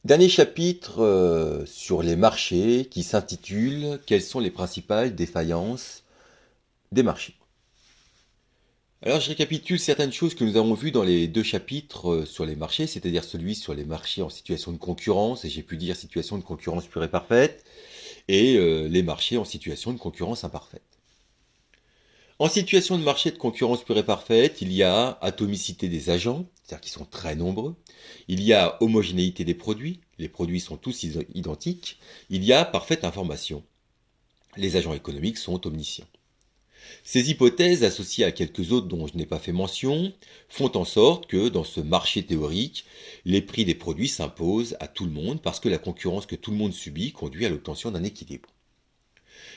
Dernier chapitre sur les marchés qui s'intitule Quelles sont les principales défaillances des marchés. Alors je récapitule certaines choses que nous avons vues dans les deux chapitres sur les marchés, c'est-à-dire celui sur les marchés en situation de concurrence, et j'ai pu dire situation de concurrence pure et parfaite, et les marchés en situation de concurrence imparfaite. En situation de marché de concurrence pure et parfaite, il y a atomicité des agents, c'est-à-dire qu'ils sont très nombreux. Il y a homogénéité des produits, les produits sont tous identiques. Il y a parfaite information. Les agents économiques sont omniscients. Ces hypothèses, associées à quelques autres dont je n'ai pas fait mention, font en sorte que, dans ce marché théorique, les prix des produits s'imposent à tout le monde parce que la concurrence que tout le monde subit conduit à l'obtention d'un équilibre.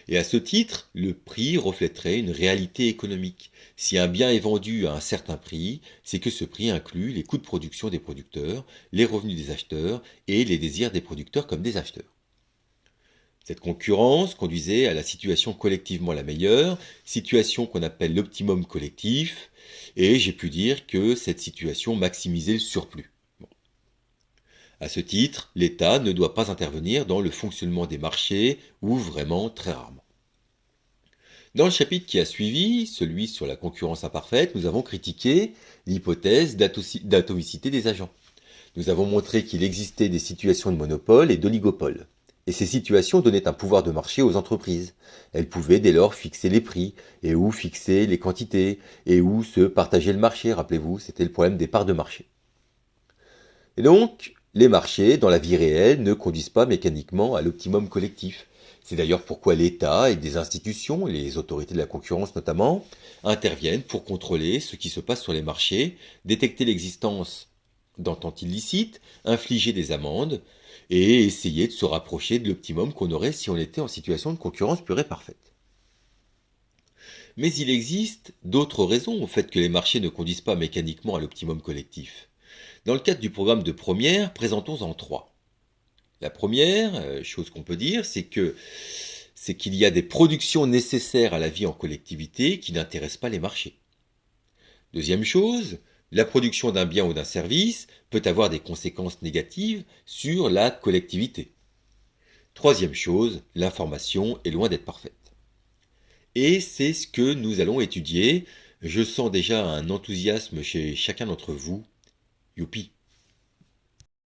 Et à ce titre, le prix reflèterait une réalité économique. Si un bien est vendu à un certain prix, c'est que ce prix inclut les coûts de production des producteurs, les revenus des acheteurs et les désirs des producteurs comme des acheteurs. Cette concurrence conduisait à la situation collectivement la meilleure, situation qu'on appelle l'optimum collectif, et j'ai pu dire que cette situation maximisait le surplus. Bon. À ce titre, l'État ne doit pas intervenir dans le fonctionnement des marchés, ou vraiment très rarement. Dans le chapitre qui a suivi, celui sur la concurrence imparfaite, nous avons critiqué l'hypothèse d'atomicité des agents. Nous avons montré qu'il existait des situations de monopole et d'oligopole. Et ces situations donnaient un pouvoir de marché aux entreprises. Elles pouvaient dès lors fixer les prix, et où fixer les quantités, et où se partager le marché, rappelez-vous, c'était le problème des parts de marché. Et donc, les marchés, dans la vie réelle, ne conduisent pas mécaniquement à l'optimum collectif. C'est d'ailleurs pourquoi l'État et des institutions, et les autorités de la concurrence notamment, interviennent pour contrôler ce qui se passe sur les marchés, détecter l'existence d'ententes illicites, infliger des amendes, et essayer de se rapprocher de l'optimum qu'on aurait si on était en situation de concurrence pure et parfaite. Mais il existe d'autres raisons au fait que les marchés ne conduisent pas mécaniquement à l'optimum collectif. Dans le cadre du programme de première, présentons-en trois. La première chose qu'on peut dire, c'est qu'il y a des productions nécessaires à la vie en collectivité qui n'intéressent pas les marchés. Deuxième chose, la production d'un bien ou d'un service peut avoir des conséquences négatives sur la collectivité. Troisième chose, l'information est loin d'être parfaite. Et c'est ce que nous allons étudier. Je sens déjà un enthousiasme chez chacun d'entre vous. Youpi!